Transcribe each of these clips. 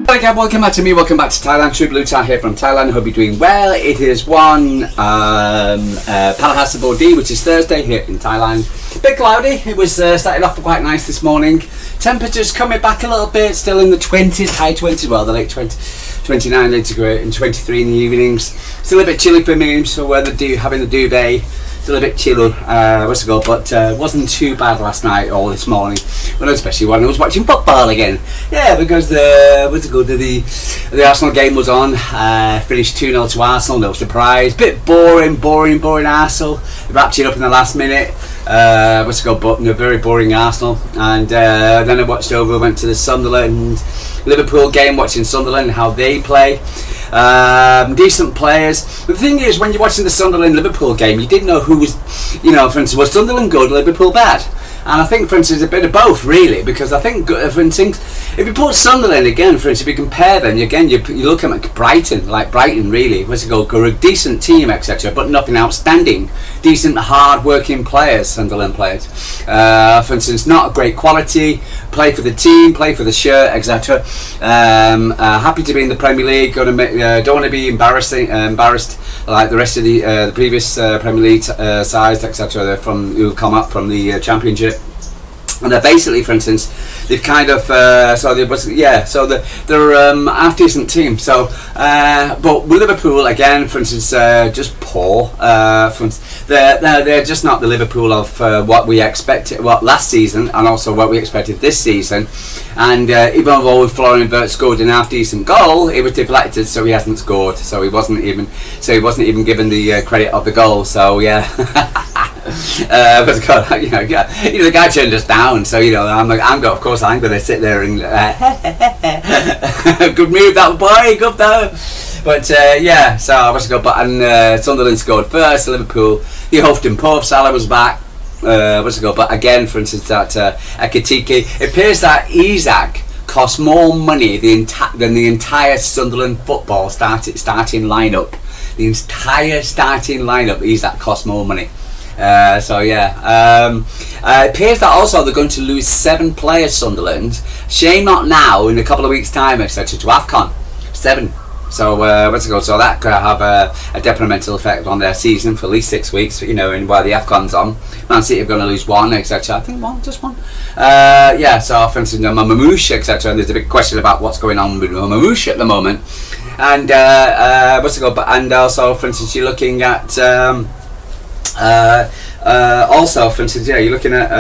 Hello again, welcome back to me, welcome back to Thailand. True Blue Tie here from Thailand. Hope you're doing well. It is Palahasabodi, which is Thursday here in Thailand. A bit cloudy. It was started off quite nice this morning. Temperatures coming back a little bit, still in the 20s, high 20s, well the late 20s, 29 centigrade and 23 in the evenings. Still a bit chilly for me, so having the duvet. Still a bit chilly, but wasn't too bad last night or this morning, well, especially when I was watching football again. Yeah, because the Arsenal game was on, finished 2-0 to Arsenal, no surprise. Bit boring Arsenal. Wrapped it up in the last minute. But a very boring Arsenal. And then I went to the Sunderland Liverpool game, watching Sunderland, how they play. Decent players. The thing is, when you're watching the Sunderland Liverpool game, you didn't know who was, for instance, was Sunderland good, Liverpool bad? And I think, for instance, a bit of both, really, because I think, for instance, if you put Sunderland again, for instance, if you compare them, again, you look at Brighton, really, a decent team, etc., but nothing outstanding. Decent, hard-working players, Sunderland players. For instance, not great quality, play for the team, play for the shirt, etc. Happy to be in the Premier League, don't want to be embarrassed like the rest of the previous Premier League sides, etc., who come up from the Championship. And they're basically, for instance, they've kind of they're a half decent team. So, but with Liverpool again, for instance, just poor. They're just not the Liverpool of what we expected, last season, and also what we expected this season. And even though Florian Wirtz scored an half decent goal, it was deflected, so he hasn't scored. So he wasn't even given the credit of the goal. So yeah. The guy turned us down, so I'm going to sit there and good move that boy, good though. But Sunderland scored first. Liverpool, he huffed and puffed. Salah was back. But again, for instance, that Ekitike, it appears that Isak cost more money than the entire Sunderland football starting lineup. The entire starting lineup, Isak cost more money. It appears that also they're going to lose 7 players, Sunderland. Shame not now, in a couple of weeks' time, etc., to AFCON. 7. So so that could have a detrimental effect on their season for at least 6 weeks, and while the AFCON's on. Man City are going to lose 1, etc. I think just one. So for instance, Mamouche, etc., and there's a big question about what's going on with Mamouche at the moment. And and also, for instance, you're looking at also, for instance, you're looking at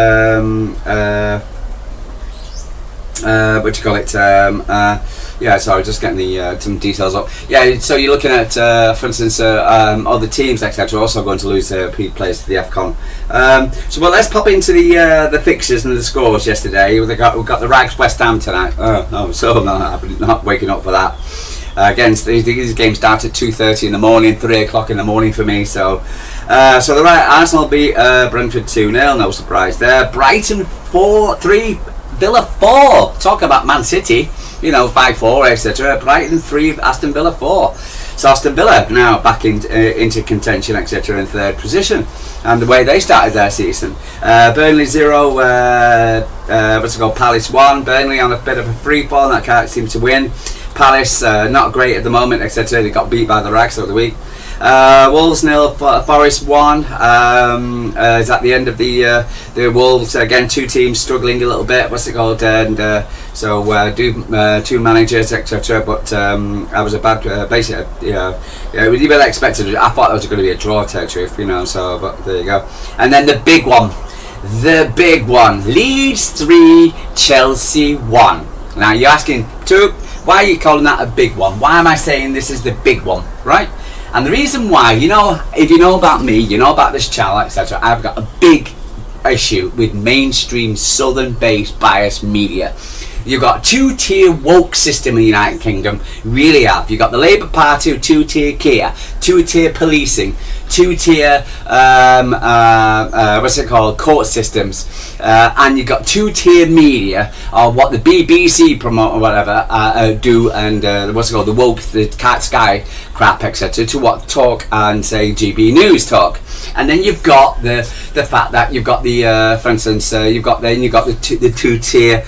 sorry, just getting the some details up. Yeah, so you're looking at, for instance, other teams, etc., also going to lose their players to the AFCON. Let's pop into the fixtures and the scores yesterday. We've got the Rags West Ham tonight. I'm not waking up for that. Again, these games start at 2:30 in the morning, 3 o'clock in the morning for me. So the Arsenal beat Brentford 2-0. No surprise there. Brighton 4-3, Villa 4. Talk about Man City, 5-4, etc. Brighton 3, Aston Villa 4. So Aston Villa now back into contention, etc., in third position. And the way they started their season, Burnley 0, Palace 1. Burnley on a bit of a free fall, that can't seem to win. Palace not great at the moment, etc. They got beat by the Rags over the week. Wolves 0, Forest 1. Is at the end of the Wolves again. 2 teams struggling a little bit. And two managers, etc. But I was a bad we even expected. I thought it was going to be a draw, truth, So, but there you go. And then the big one, Leeds 3, Chelsea 1. Now you're asking, why are you calling that a big one? Why am I saying this is the big one, right? And the reason why, if you know about me, you know about this channel, etc., I've got a big issue with mainstream southern-based biased media. You've got a 2-tier woke system in the United Kingdom, really have. You've got the Labour Party with 2-tier Kia, 2-tier policing, 2-tier court systems, and you've got 2-tier media, or what the BBC promote or whatever do, and the woke, the Sky crap, etc., to what talk and say GB News talk. And then you've got the fact that you've got the, for instance, you've got the two-tier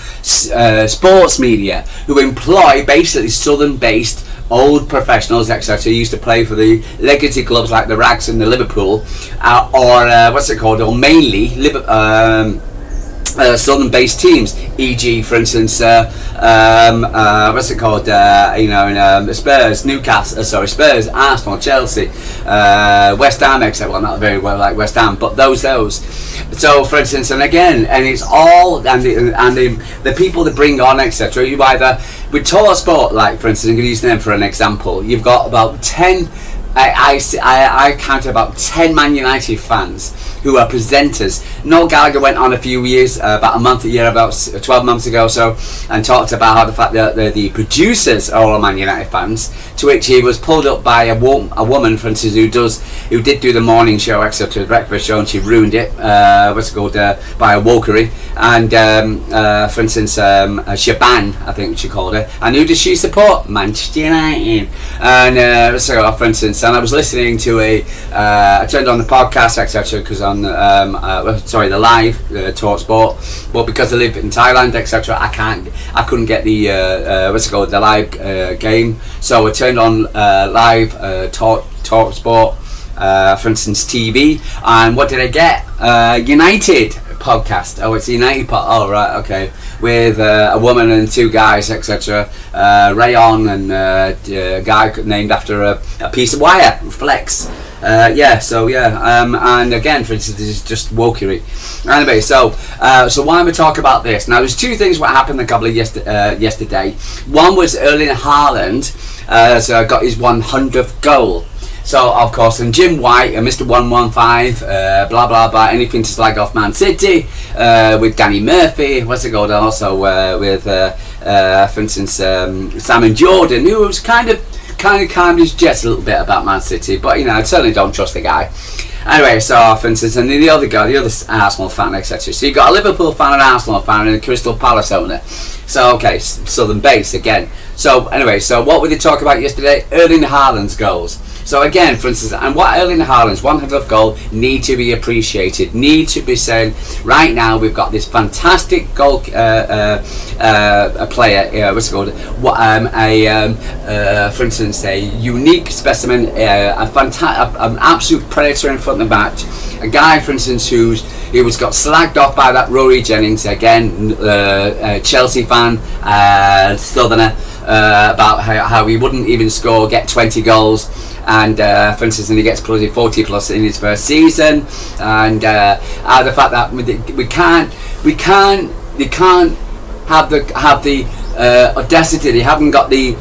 sports media who employ basically Southern-based old professionals, etc., who used to play for the legacy clubs like the Rags and the Liverpool, or mainly Southern-based teams, e.g., for instance, Spurs, Spurs, Arsenal, Chelsea, West Ham, etc. Well, not very well like West Ham, but those. So, for instance, and it's all the people that bring on, etc. You either with Talksport, like for instance, I'm going to use them for an example. You've got about 10. I counted about 10 Man United fans who are presenters. Noel Gallagher went on a few years, about 12 months ago or so, and talked about how the fact that the producers are all Man United fans, to which he was pulled up by a woman, for instance, who did do the morning show, except the breakfast show, and she ruined it, by a wokery, and for instance, Shaban, I think she called her, and who does she support? Manchester United. And for instance, and I was listening to I turned on the podcast, etc., because on the live Talksport, but because I live in Thailand, etc., I couldn't get the the live game, so I turned on live Talksport, for instance, TV, and what did I get? United podcast. Oh, it's a United oh, right, okay. With a woman and two guys, etc. Rayon and a guy named after a piece of wire, Flex. And again, for instance, this is just wokery. Anyway, so why am I talking about this? Now, there's two things what happened a couple of yesterday. One was Erling Haaland, got his 100th goal. So, of course, and Jim White and Mr. 115, blah, blah, blah, anything to slag off Man City, with Danny Murphy, also with, for instance, Simon Jordan, who was kind of calmed his jets a little bit about Man City, but, I certainly don't trust the guy. Anyway, so, for instance, and the other Arsenal fan, etc. So, you've got a Liverpool fan, an Arsenal fan, and a Crystal Palace owner. So, okay, Southern base again. So, anyway, so what did they talk about yesterday? Erling Haaland's goals. So again, for instance, and what Erling Haaland's 100th goal need to be appreciated, need to be said. Right now, we've got this fantastic goal player. For instance, a unique specimen, an absolute predator in front of the match. A guy, for instance, who got slagged off by that Rory Jennings again, Chelsea fan, Southerner, about how he wouldn't even get 20 goals. And for instance, and he gets plus 40 plus in his first season, and the fact that we can't have the audacity. They haven't got the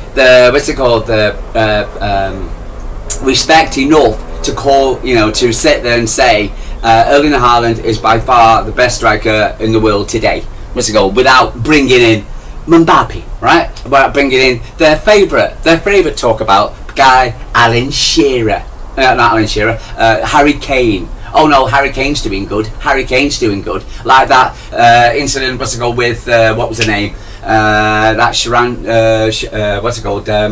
respect enough to call, to sit there and say Erling Haaland is by far the best striker in the world today. Without bringing in Mbappe, right? Without bringing in their favourite talk about guy, Alan Shearer. Not Alan Shearer, Harry Kane. Oh no, Harry Kane's doing good. Like that incident, with, what was the name? That Sharan,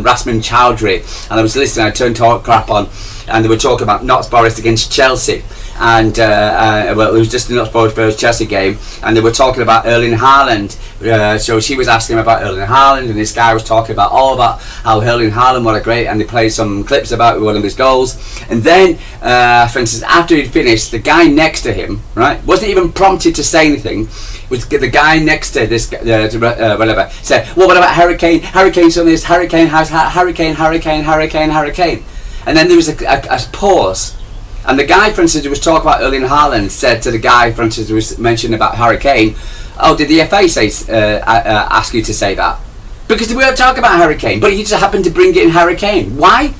Rasmus Chowdhury. And I was listening, I turned Talk Crap on, and they were talking about Notts Forest against Chelsea. And it was just the Notts Forest versus Chelsea game, and they were talking about Erling Haaland. So she was asking about Erling Haaland, and this guy was talking about how Erling Haaland, what a great, and they played some clips about one of his goals. And then, for instance, after he'd finished, the guy next to him, right, wasn't even prompted to say anything. Was the guy next to this whatever said, well, what about Harry Kane? Harry Kane's on this. Harry Kane has Harry Kane. And then there was a pause. And the guy, for instance, who was talking about Erling Haaland, said to the guy, for instance, who was mentioned about Harry Kane, oh, did the FA ask you to say that? Because we were talking about Harry Kane, but he just happened to bring in Harry Kane. Why?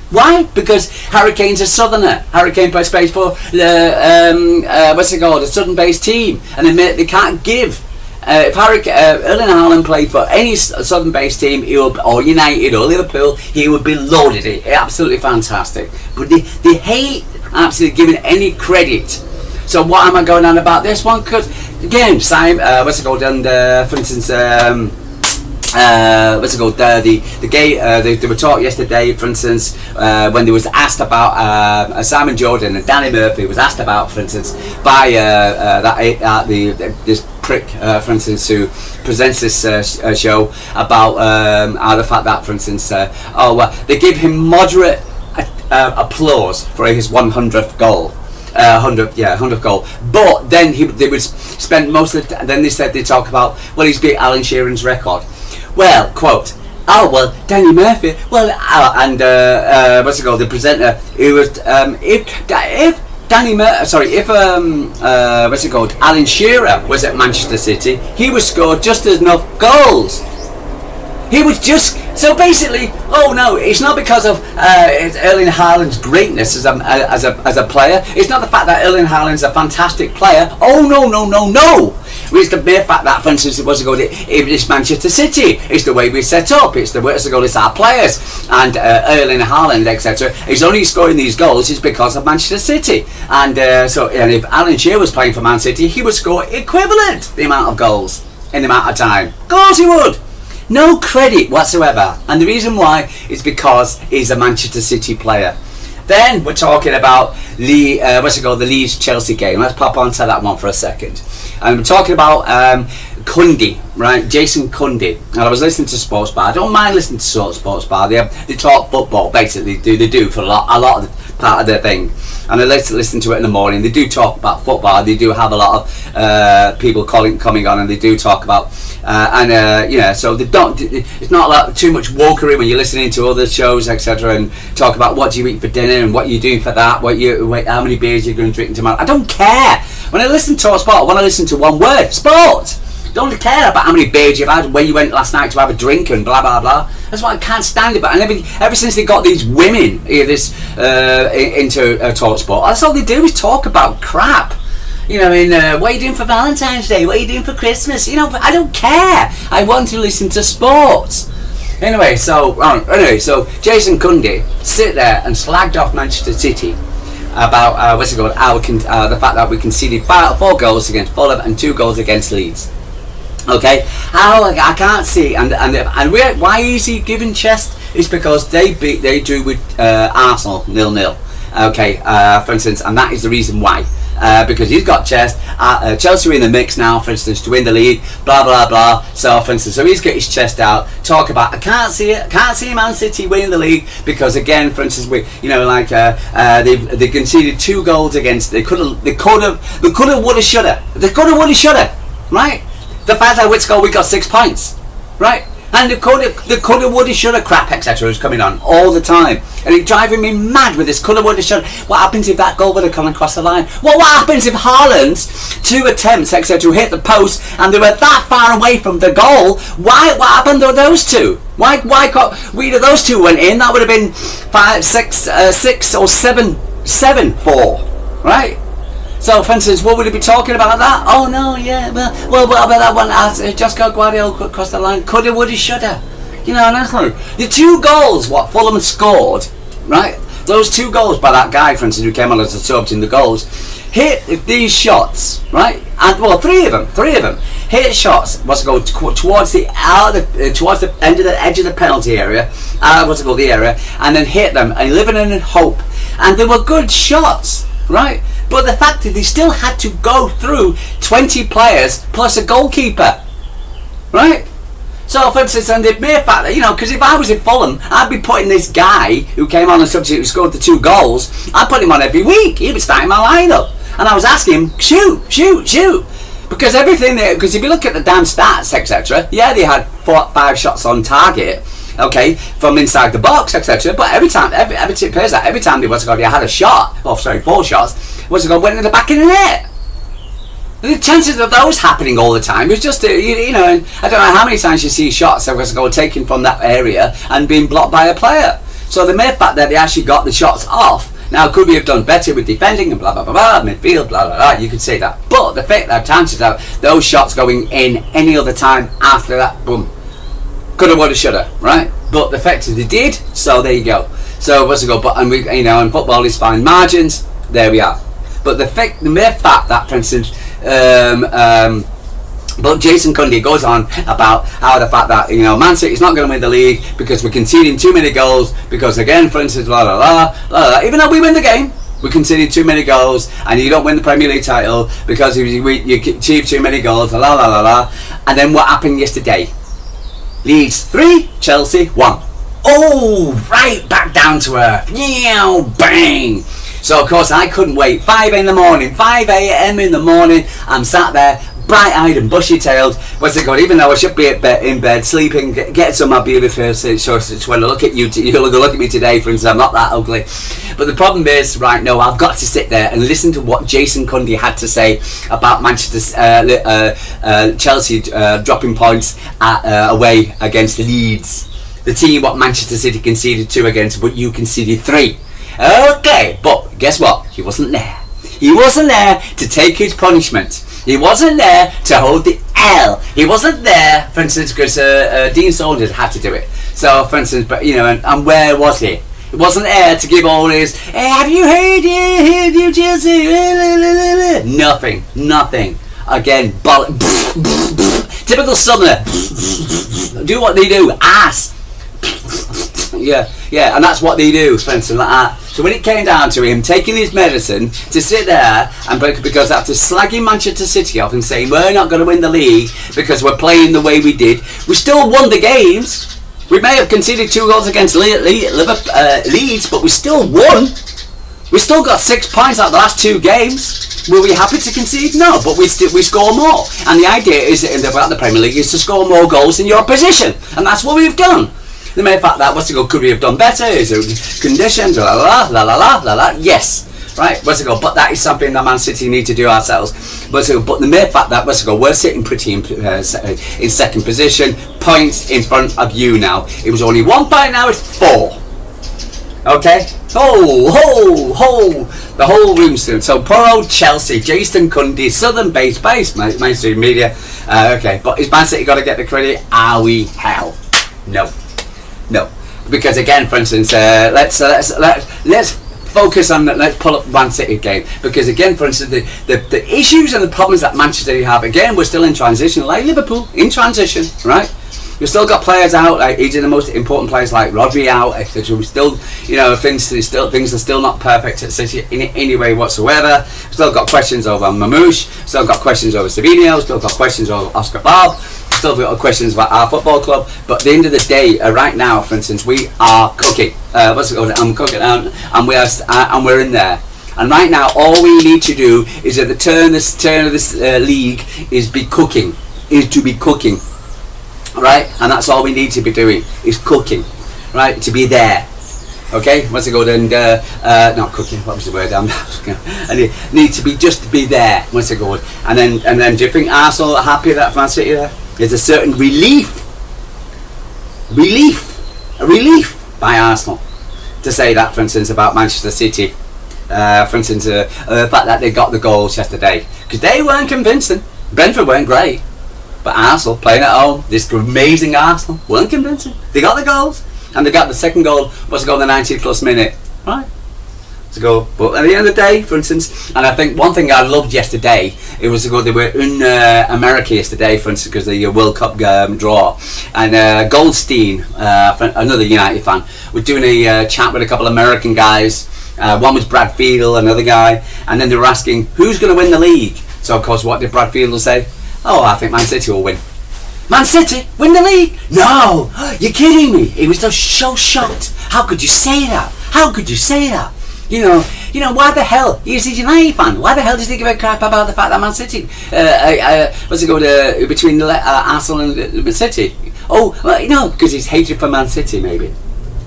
Because Harry Kane's a Southerner. Harry Kane plays for a Southern-based team, and they can't give. If Erling Haaland played for any Southern-based team, or United or Liverpool, he would be loaded. Absolutely fantastic. But they hate absolutely giving any credit. So what am I going on about this one? Because again, for instance, what's it called? They were taught yesterday, for instance, when they was asked about Simon Jordan and Danny Murphy was asked about, for instance, by this prick, for instance, who presents this show about the fact that, for instance, they give him moderate applause for his 100th goal. 100th goal. But then they would spend most of the then they said they talk about, well, he's beat Alan Shearan's record. Well, quote, oh well, Danny Murphy. Well, and what's it called? The presenter who was if Danny Murphy, sorry, if what's it called? Alan Shearer was at Manchester City, he would score just as enough goals. He was just so basically. Oh no, it's not because of Erling Haaland's greatness as a player. It's not the fact that Erling Haaland's a fantastic player. Oh no. It's the mere fact that, for instance, it's Manchester City. It's the way we set up. It's it's our players and Erling Haaland, etc. He's only scoring these goals is because of Manchester City. And if Alan Shearer was playing for Man City, he would score equivalent the amount of goals in the amount of time. Of course he would. No credit whatsoever, and the reason why is because he's a Manchester City player. Then we're talking about the Leeds-Chelsea game. Let's pop onto that one for a second. And we're talking about Cundy, right? Jason Cundy. And I was listening to Sports Bar. I don't mind listening to Sports Bar. They talk football, basically. They do for a lot of the part of their thing. And I like to listen to it in the morning. They do talk about football. They do have a lot of people coming on, and they do talk about so they don't. It's not too much wokery when you're listening to other shows, etc., and talk about what do you eat for dinner and what you do for that, how many beers you're going to drink tomorrow. I don't care. When I listen to a sport, I want to listen to one word: sport. Don't care about how many beers you've had, where you went last night to have a drink, and blah blah blah. That's why I can't stand it. But ever since they got these women into Talksport, that's all they do is talk about crap. What are you doing for Valentine's Day? What are you doing for Christmas? I don't care. I want to listen to sports. Anyway, so Jason Cundy sit there and slagged off Manchester City about the fact that we conceded 4 goals against Fulham and 2 goals against Leeds. Okay, I can't see, and why is he giving chest? It's because they drew with Arsenal 0-0. Okay, for instance, and that is the reason why. Because he's got chest. Chelsea are in the mix now, for instance, to win the league. Blah blah blah. So, for instance, he's got his chest out. Talk about I can't see it. Can't see Man City winning the league because, again, for instance, they conceded 2 goals against. They could have, woulda, shoulda. Right. The fact that we got 6 points, right? And the coulda, woulda, shoulda crap, etc. is coming on all the time, and it's driving me mad with this coulda, woulda, shoulda. What happens if that goal would have come across the line? What happens if Haaland's 2 attempts, etc. hit the post and they were that far away from the goal? What happened to those 2? Why either those 2 went in? That would have been 5, 6 or 7-4, right? So, for instance, what would he be talking about that? Oh no, yeah, well, what about that one? Just got Guardiola across the line. Coulda, woulda, shoulda. And that's like the 2 goals what Fulham scored, right? Those 2 goals by that guy, for instance, who came on as a sub in the goals, hit these shots, right? And 3 of them hit shots. Towards the edge of the penalty area, the area, and then hit them and living in hope. And they were good shots, right? But the fact is, they still had to go through 20 players plus a goalkeeper, right? So, for instance, and the mere fact that, because if I was in Fulham, I'd be putting this guy who came on and substitute who scored the 2 goals, I'd put him on every week. He'd be starting my lineup. And I was asking him, shoot. Because because if you look at the damn stats, etc., yeah, they had 5 shots on target, okay, from inside the box, etc. But every time they had a shot, 4 shots, went in the back of the net. The chances of those happening all the time is just, and I don't know how many times you see shots that was taken from that area and being blocked by a player. So the mere fact that they actually got the shots off, now could we have done better with defending and blah blah blah blah, midfield, blah blah blah, you could say that. But the fact that chances of those shots going in any other time after that, boom, coulda, woulda, shoulda, right? But the fact is they did, so there you go. So and football is fine margins, there we are. But the mere fact that, for instance, But Jason Cundy goes on about how the fact that, Man City's not going to win the league because we're conceding too many goals, because again, for instance, even though we win the game, we conceded too many goals, and you don't win the Premier League title because you achieve too many goals, And then what happened yesterday? Leeds 3, Chelsea 1. Oh, right back down to earth. Yeah, bang. So of course I couldn't wait. 5 a.m. in the morning, I'm sat there, bright-eyed and bushy-tailed. What's it called? Even though I should be in bed sleeping, get some of my beautiful shorts. When I look at you, you'll look at me today, for instance, I'm not that ugly. But the problem is, right, no, I've got to sit there and listen to what Jason Cundy had to say about Chelsea dropping points away against Leeds, the team what Manchester City conceded 2 against, but you conceded 3. Okay, but guess what? He wasn't there. He wasn't there to take his punishment. He wasn't there to hold the L. He wasn't there, for instance, because Dean Saunders had to do it. So, for instance, but and where was he? He wasn't there to give all his, hey, have you heard you Chelsea? Nothing. Again, typical Southerner. Do what they do, ass. Yeah, and that's what they do, for instance, like that. So when it came down to him taking his medicine to sit there, and because after slagging Manchester City off and saying we're not going to win the league because we're playing the way we did, we still won the games. We may have conceded 2 goals against Leeds, but we still won. We still got 6 points out of the last 2 games. Were we happy to concede? No, but we score more. And the idea is about the Premier League is to score more goals than your opposition, and that's what we've done. The mere fact that could we have done better? Is it conditions? Yes, right. But that is something that Man City need to do ourselves. But the mere fact that we're sitting pretty in second position, points in front of you now. It was only 1 point, now it's 4. Okay. The whole room's doing. So poor old Chelsea, Jason Cundy, Southern-based mainstream media. Okay, but is Man City got to get the credit? Are we? Hell, no, because again, for instance, let's focus on let's pull up Man City game, because again, for instance, the issues and the problems that Manchester City have, again, we're still in transition, like Liverpool in transition, right? We've still got players out, like each of the most important players like Rodri out, etc. We still, things are still not perfect at City in any way whatsoever. We've still got questions over Mamouche, still got questions over Savino, still got questions over Oscar Bob, still got questions about our football club. But at the end of the day, right now, for instance, we are cooking. I'm cooking, and we're in there. And right now, all we need to do is at the turn of this league is to be cooking. Right, and that's all we need to be doing is cooking, right? To be there, okay. Not cooking. What was the word? I need to be there. And then, do you think Arsenal are happy that Man City there? There's a certain relief by Arsenal to say that, for instance, about Manchester City. For instance, the fact that they got the goals yesterday, because they weren't convincing. Brentford weren't great. But Arsenal, playing at home, this amazing Arsenal, weren't convincing. They got the goals, and they got the second goal, in the 90th plus minute, right? To go. But at the end of the day, for instance, and I think one thing I loved yesterday, it was they were in America yesterday, for instance, because of the World Cup draw, and Goldstein, another United fan, was doing a chat with a couple of American guys. One was Brad Fiedel, another guy, and then they were asking, who's going to win the league? So, of course, what did Brad Fiedel say? Oh, I think Man City will win. Man City win the league? No, you're kidding me. He was just so shocked. How could you say that? Why the hell? He's a United fan. Why the hell does he give a crap about the fact that Man City? Between Arsenal and Man City? Oh, well, because he's hatred for Man City, maybe.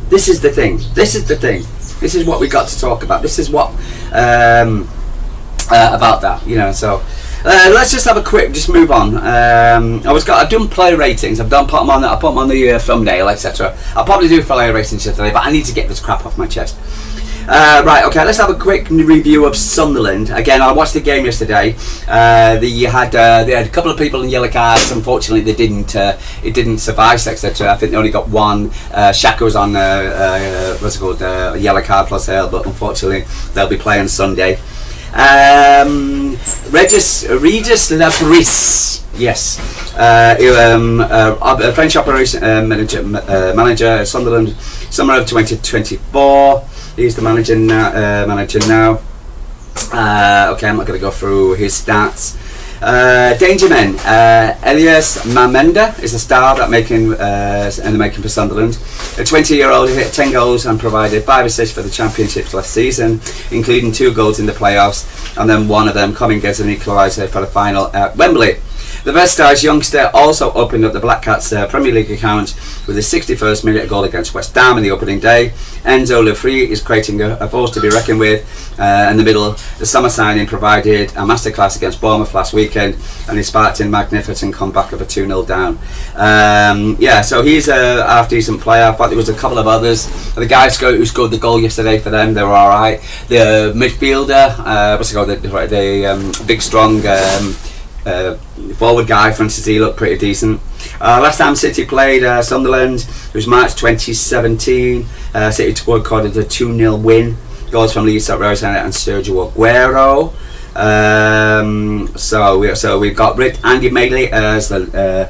This is the thing. This is what we got to talk about. This is what about that. So. Let's just have a quick, just move on. I've done player ratings. I put them on the thumbnail, etc. I'll probably do player ratings today, but I need to get this crap off my chest. Right, okay, let's have a quick review of Sunderland. Again, I watched the game yesterday. They had a couple of people in yellow cards. Unfortunately, it didn't suffice, etc. I think they only got one. Shaka was on yellow card plus L, but unfortunately, they'll be playing Sunday. Regis Labris. Yes. French operation manager Sunderland, summer of 2024. He's the manager now. Okay, I'm not going to go through his stats. Danger men. Elias Mamenda is the star that making for Sunderland. A 20-year-old who hit 10 goals and provided 5 assists for the Championships last season, including 2 goals in the playoffs, and then one of them coming as an equaliser for the final at Wembley. The Vestige youngster also opened up the Black Cats' Premier League account with a 61st minute goal against West Ham in the opening day. Enzo Lefree is creating a force to be reckoned with. In the middle, the summer signing provided a masterclass against Bournemouth last weekend, and he sparked a magnificent comeback of a 2-0 down. So he's a half-decent player. I thought there was a couple of others. The guy who scored the goal yesterday for them, they were alright. The midfielder, the big strong forward guy, for instance, he looked pretty decent. Last time City played Sunderland, it was March 2017. City recorded a 2-0 win. Goals from Leeds and Sergio Aguero. So we've got Andy Maley as a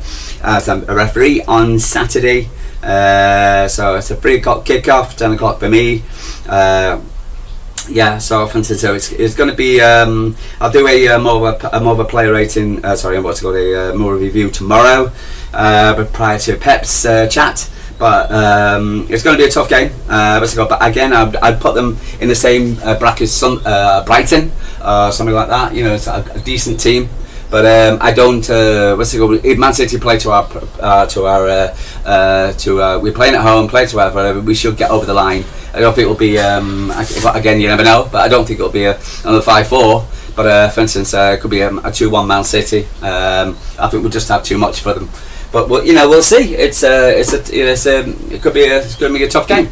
referee on Saturday. So it's a 3 o'clock kickoff, 10 o'clock for me. So it's going to be. I'll do a more of a player rating. More review tomorrow, but prior to Pep's chat. But it's going to be a tough game. But again, I'd put them in the same bracket as Brighton, something like that. You know, it's a decent team. But I don't. If Man City play we're playing at home, play to whatever, we should get over the line. I don't think it'll be. Again, you never know, but I don't think it'll be another 5-4. But for instance, it could be a 2-1 Man City. I think we'll just have too much for them. But we'll see. It could be going to be a tough game.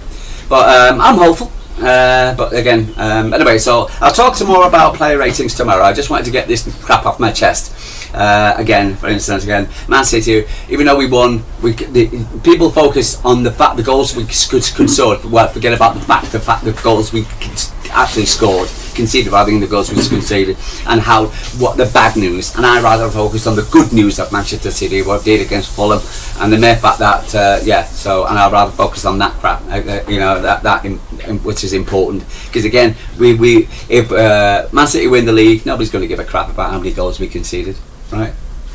But I'm hopeful. But again, anyway, so I'll talk some more about player ratings tomorrow. I just wanted to get this crap off my chest. Again, for instance, Man City, even though we won, people focus on the fact the goals we could score. Well, forget about the fact the goals we actually scored, conceded rather than the goals we conceded, and what the bad news. And I rather focus on the good news that Manchester City did against Fulham, and the mere fact that and I'd rather focus on that crap. Which is important, because again, if Man City win the league, nobody's going to give a crap about how many goals we conceded, right?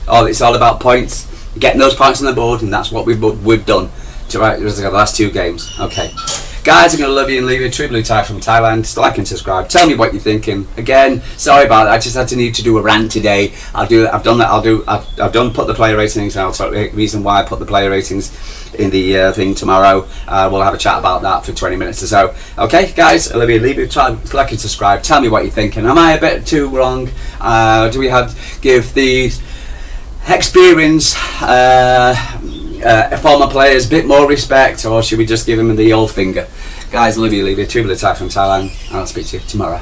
It's all about points, getting those points on the board, and that's what we've done the last 2 games. Okay, guys, I'm going to love you and leave you. True Blue Tie from Thailand. Still like and subscribe. Tell me what you're thinking. Again, sorry about it. I just had to need to do a rant today. I've done that. I've done put the player ratings out. So the reason why I put the player ratings in the thing tomorrow. We'll have a chat about that for 20 minutes or so. Okay, guys, I'll leave you. Like and subscribe. Tell me what you're thinking. Am I a bit too wrong? Do we give the experienced former players a bit more respect, or should we just give them the old finger? Guys, leave you. True Blue Tie from Thailand, and I'll speak to you tomorrow.